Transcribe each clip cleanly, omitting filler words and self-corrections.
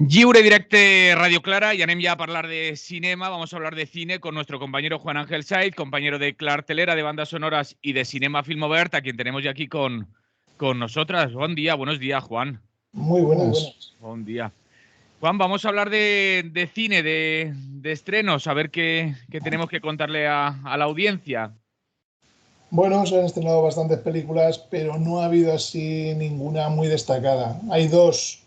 Lliure directe Radio Clara y anem ja a parlar de cinema. Vamos a hablar de cine con nuestro compañero Juan Ángel Saiz, compañero de Clartelera, de bandas sonoras y de Cinema Filmobert, a quien tenemos ya aquí con nosotras. Buen día, buenos días, Juan. Muy buenas. Buen día. Juan, vamos a hablar de cine, de estrenos, a ver qué tenemos que contarle a la audiencia. Bueno, se han estrenado bastantes películas, pero no ha habido así ninguna muy destacada. Hay dos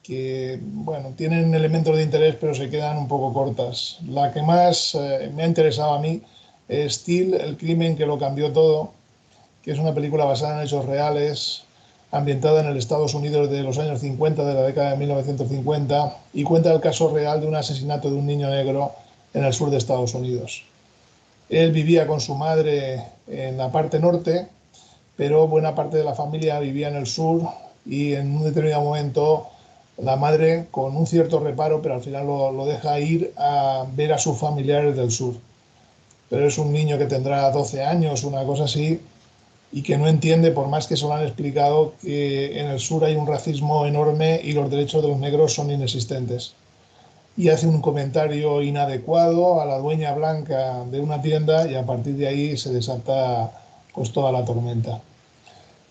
que, bueno, tienen elementos de interés, pero se quedan un poco cortas. La que más me ha interesado a mí es Till, el crimen que lo cambió todo, que es una película basada en hechos reales, ambientada en el Estados Unidos de los años 50, de la década de 1950, y cuenta el caso real de un asesinato de un niño negro en el sur de Estados Unidos. Él vivía con su madre en la parte norte, pero buena parte de la familia vivía en el sur y en un determinado momento la madre, con un cierto reparo, pero al final lo deja ir a ver a sus familiares del sur. Pero es un niño que tendrá 12 años, una cosa así, y que no entiende, por más que se lo han explicado, que en el sur hay un racismo enorme y los derechos de los negros son inexistentes. Y hace un comentario inadecuado a la dueña blanca de una tienda y a partir de ahí se desata pues toda la tormenta.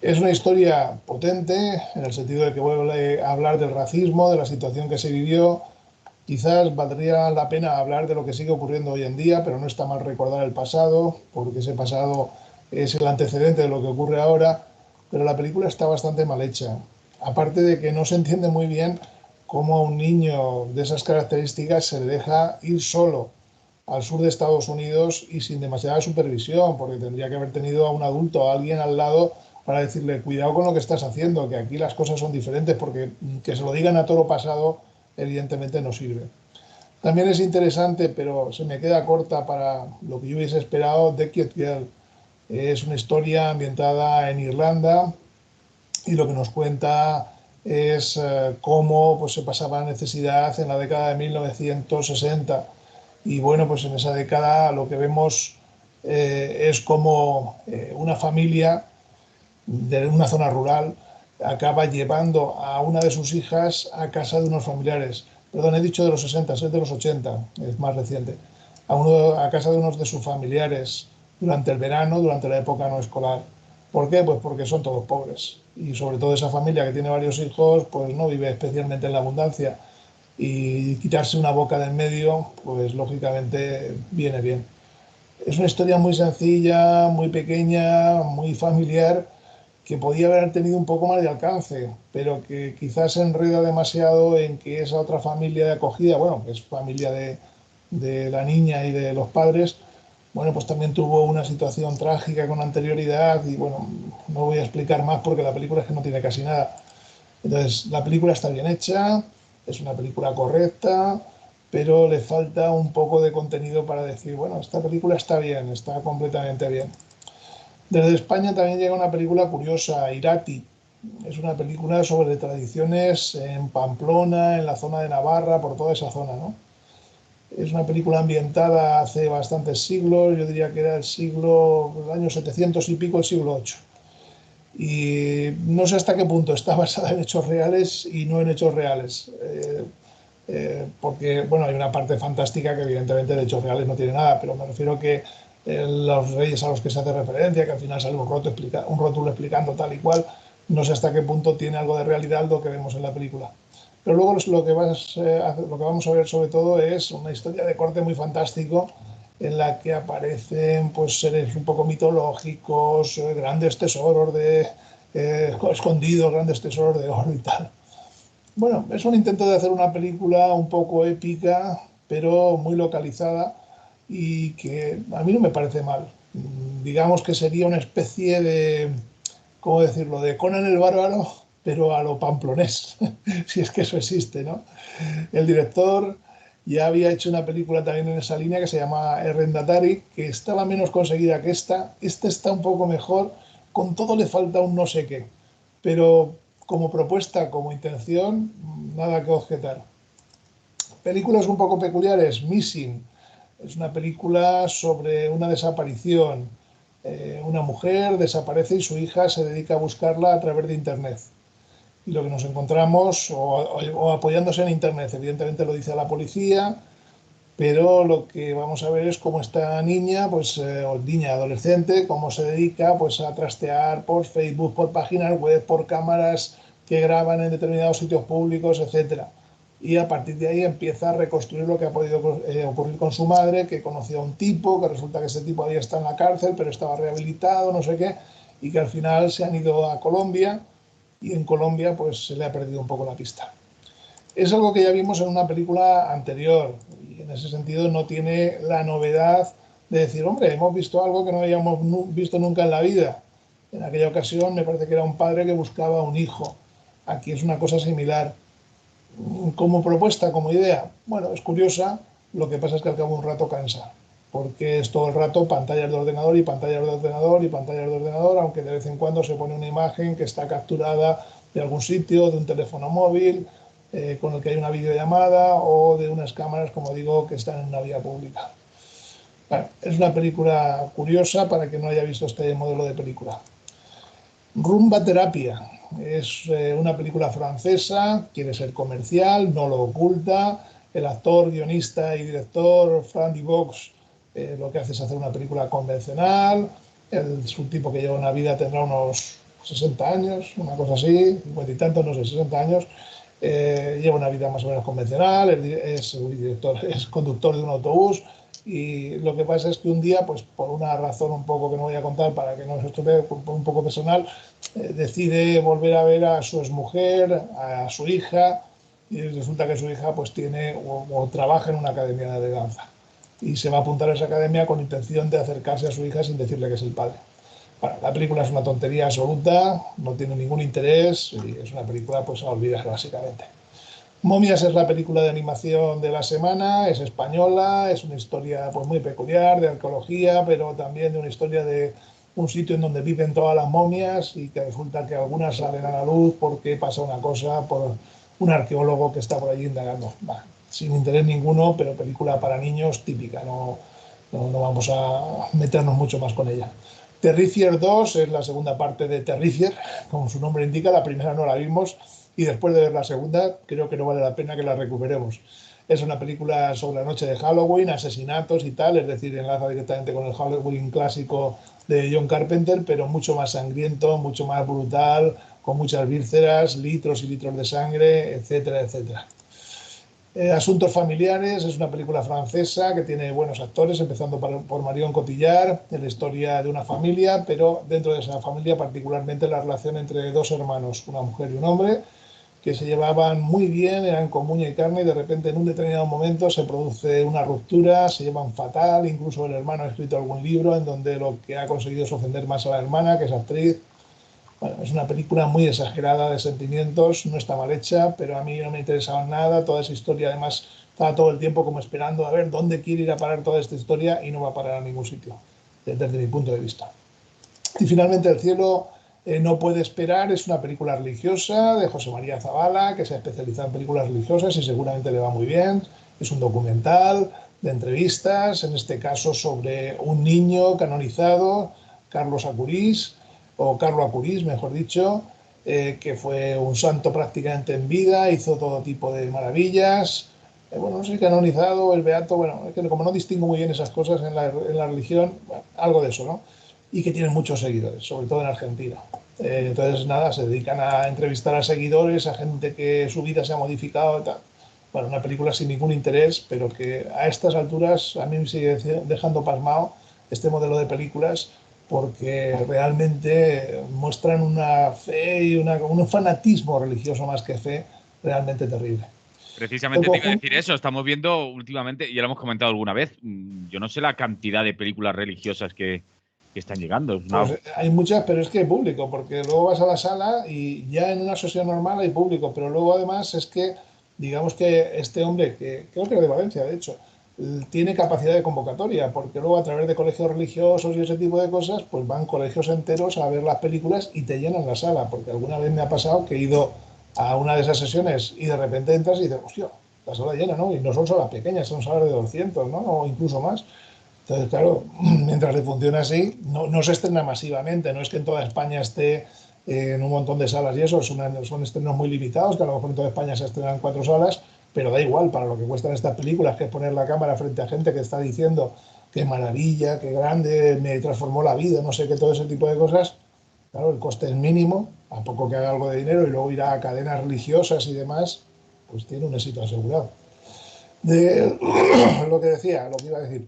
Es una historia potente en el sentido de que vuelve a hablar del racismo, de la situación que se vivió. Quizás valdría la pena hablar de lo que sigue ocurriendo hoy en día, pero no está mal recordar el pasado, porque ese pasado es el antecedente de lo que ocurre ahora, pero la película está bastante mal hecha. Aparte de que no se entiende muy bien cómo a un niño de esas características se le deja ir solo al sur de Estados Unidos y sin demasiada supervisión, porque tendría que haber tenido a un adulto, a alguien al lado para decirle, cuidado con lo que estás haciendo, que aquí las cosas son diferentes, porque que se lo digan a toro pasado evidentemente no sirve. También es interesante, pero se me queda corta para lo que yo hubiese esperado, The Cute Girl. Es una historia ambientada en Irlanda y lo que nos cuenta es cómo pues, se pasaba necesidad en la década de 1960. Y bueno, pues en esa década lo que vemos es como una familia de una zona rural acaba llevando a una de sus hijas a casa de unos familiares. Perdón, he dicho de los 60, es de los 80, es más reciente. A casa de unos de sus familiares durante el verano, durante la época no escolar. ¿Por qué? Pues porque son todos pobres. Y sobre todo esa familia que tiene varios hijos, pues no vive especialmente en la abundancia. Y quitarse una boca de en medio, pues lógicamente viene bien. Es una historia muy sencilla, muy pequeña, muy familiar, que podía haber tenido un poco más de alcance, pero que quizás se enreda demasiado en que esa otra familia de acogida, bueno, que es familia de la niña y de los padres, bueno, pues también tuvo una situación trágica con anterioridad y bueno, no voy a explicar más porque la película es que no tiene casi nada. Entonces, la película está bien hecha, es una película correcta, pero le falta un poco de contenido para decir, bueno, esta película está bien, está completamente bien. Desde España también llega una película curiosa, Irati. Es una película sobre tradiciones en Pamplona, en la zona de Navarra, por toda esa zona, ¿no? Es una película ambientada hace bastantes siglos, yo diría que era el año 700 y pico, el siglo VIII. Y no sé hasta qué punto está basada en hechos reales y no en hechos reales. Porque, bueno, hay una parte fantástica que evidentemente de hechos reales no tiene nada, pero me refiero que los reyes a los que se hace referencia, que al final sale un rótulo explicando tal y cual, no sé hasta qué punto tiene algo de realidad lo que vemos en la película. Pero luego lo que vamos a ver sobre todo es una historia de corte muy fantástico en la que aparecen pues, seres un poco mitológicos, grandes tesoros escondidos, grandes tesoros de oro y tal. Bueno, es un intento de hacer una película un poco épica, pero muy localizada y que a mí no me parece mal. Digamos que sería una especie de, ¿cómo decirlo?, de Conan el Bárbaro, pero a lo pamplonés, si es que eso existe, ¿no? El director ya había hecho una película también en esa línea que se llama Errendatari, que estaba menos conseguida que esta. Esta está un poco mejor, con todo le falta un no sé qué, pero como propuesta, como intención, nada que objetar. Películas un poco peculiares, Missing, es una película sobre una desaparición. Una mujer desaparece y su hija se dedica a buscarla a través de internet. Y lo que nos encontramos, o apoyándose en Internet, evidentemente lo dice la policía, pero lo que vamos a ver es cómo esta niña, pues, o niña adolescente, cómo se dedica pues, a trastear por Facebook, por páginas web, por cámaras que graban en determinados sitios públicos, etcétera. Y a partir de ahí empieza a reconstruir lo que ha podido ocurrir con su madre, que conoció a un tipo, que resulta que ese tipo había estado en la cárcel, pero estaba rehabilitado, no sé qué, y que al final se han ido a Colombia, y en Colombia pues se le ha perdido un poco la pista. Es algo que ya vimos en una película anterior y en ese sentido no tiene la novedad de decir, hombre, hemos visto algo que no habíamos visto nunca en la vida. En aquella ocasión me parece que era un padre que buscaba un hijo. Aquí es una cosa similar. Como propuesta, como idea, bueno, es curiosa, lo que pasa es que al cabo de un rato cansa, porque es todo el rato pantallas de ordenador y pantallas de ordenador y pantallas de ordenador, aunque de vez en cuando se pone una imagen que está capturada de algún sitio, de un teléfono móvil, con el que hay una videollamada o de unas cámaras, como digo, que están en una vía pública. Bueno, es una película curiosa para que no haya visto este modelo de película. Rumba Terapia es una película francesa, quiere ser comercial, no lo oculta. El actor, guionista y director Frank Dubosc lo que hace es hacer una película convencional. Es un tipo que lleva una vida, tendrá unos 60 años, una cosa así, 50 y tantos, no sé, 60 años. Lleva una vida más o menos convencional, es conductor de un autobús, y lo que pasa es que un día, pues por una razón un poco que no voy a contar para que no se estropee, un poco personal, decide volver a ver a su exmujer, a su hija, y resulta que su hija pues tiene o trabaja en una academia de danza. Y se va a apuntar a esa academia con intención de acercarse a su hija sin decirle que es el padre. Bueno, la película es una tontería absoluta, no tiene ningún interés y es una película pues a olvidar básicamente. Momias es la película de animación de la semana, es española, es una historia pues muy peculiar de arqueología, pero también de una historia de un sitio en donde viven todas las momias y que resulta que algunas salen a la luz porque pasa una cosa por un arqueólogo que está por allí indagando. Bah, sin interés ninguno, pero película para niños típica, no vamos a meternos mucho más con ella. Terrifier 2 es la segunda parte de Terrifier, como su nombre indica, la primera no la vimos y después de ver la segunda creo que no vale la pena que la recuperemos. Es una película sobre la noche de Halloween, asesinatos y tal, es decir, enlaza directamente con el Halloween clásico de John Carpenter, pero mucho más sangriento, mucho más brutal, con muchas vísceras, litros y litros de sangre, etcétera, etcétera. Asuntos familiares es una película francesa que tiene buenos actores, empezando por Marion Cotillard, en la historia de una familia, pero dentro de esa familia particularmente la relación entre dos hermanos, una mujer y un hombre, que se llevaban muy bien, eran como uña y carne, y de repente en un determinado momento se produce una ruptura, se llevan fatal, incluso el hermano ha escrito algún libro en donde lo que ha conseguido es ofender más a la hermana, que es actriz. Bueno, es una película muy exagerada de sentimientos, no está mal hecha, pero a mí no me interesaba nada. Toda esa historia, además, estaba todo el tiempo como esperando a ver dónde quiere ir a parar toda esta historia y no va a parar a ningún sitio, desde mi punto de vista. Y finalmente, El cielo no puede esperar es una película religiosa de José María Zabala, que se ha especializado en películas religiosas y seguramente le va muy bien. Es un documental de entrevistas, en este caso sobre un niño canonizado, Carlos Acurís, o Carlo Acurís, mejor dicho, que fue un santo prácticamente en vida, hizo todo tipo de maravillas. Bueno, no sé, canonizado, el beato, bueno, es que como no distingo muy bien esas cosas en la religión, bueno, algo de eso, ¿no? Y que tienen muchos seguidores, sobre todo en Argentina. Entonces, nada, se dedican a entrevistar a seguidores, a gente que su vida se ha modificado y tal. Bueno, una película sin ningún interés, pero que a estas alturas a mí me sigue dejando pasmado este modelo de películas porque realmente muestran una fe y un fanatismo religioso más que fe realmente terrible. Precisamente te iba a decir eso. Estamos viendo últimamente, y ya lo hemos comentado alguna vez, yo no sé la cantidad de películas religiosas que están llegando. Pues hay muchas, pero es que hay público, porque luego vas a la sala y ya en una sesión normal hay público, pero luego además es que, digamos que este hombre, que creo que es de Valencia, de hecho, tiene capacidad de convocatoria, porque luego a través de colegios religiosos y ese tipo de cosas, pues van colegios enteros a ver las películas y te llenan la sala, porque alguna vez me ha pasado que he ido a una de esas sesiones y de repente entras y dices, hostia, la sala llena, ¿no? Y no son salas pequeñas, son salas de 200, ¿no? O incluso más. Entonces, claro, mientras le funcione así, no se estrena masivamente, no es que en toda España esté en un montón de salas y eso, son estrenos muy limitados, que a lo mejor en toda España se estrenan en 4 salas, pero da igual, para lo que cuestan estas películas, que es poner la cámara frente a gente que está diciendo qué maravilla, qué grande, me transformó la vida, no sé qué, todo ese tipo de cosas. Claro, el coste es mínimo, a poco que haga algo de dinero y luego irá a cadenas religiosas y demás, pues tiene un éxito asegurado. De lo que decía, lo que iba a decir,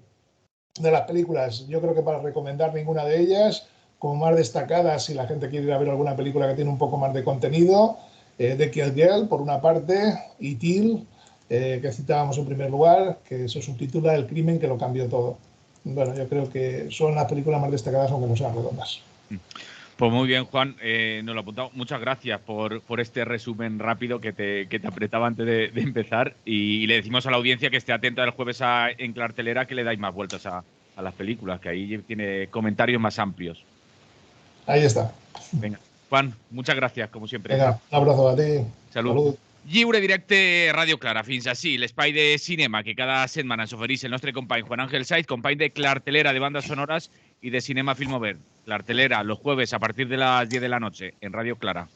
de las películas, yo creo que para recomendar ninguna de ellas, como más destacadas, si la gente quiere ir a ver alguna película que tiene un poco más de contenido, The Kill Girl, por una parte, y Till, que citábamos en primer lugar, que eso subtitula El crimen que lo cambió todo. Bueno, yo creo que son las películas más destacadas, aunque no sean redondas. Pues muy bien, Juan, nos lo he apuntado. Muchas gracias por este resumen rápido que te apretaba antes de empezar. Y le decimos a la audiencia que esté atenta el jueves en cartelera, que le dais más vueltas a las películas, que ahí tiene comentarios más amplios. Ahí está. Venga, Juan, muchas gracias, como siempre. Venga, un abrazo a ti. Salut. Salut. Lliure directe Radio Clara. Fins així, l'espai de cinema que cada setmana ens ofereix el nostre company Juan Ángel Saiz, company de Clartelera de bandas sonoras y de Cinema Filmover. Clartelera, los jueves a partir de las 10 de la noche en Radio Clara.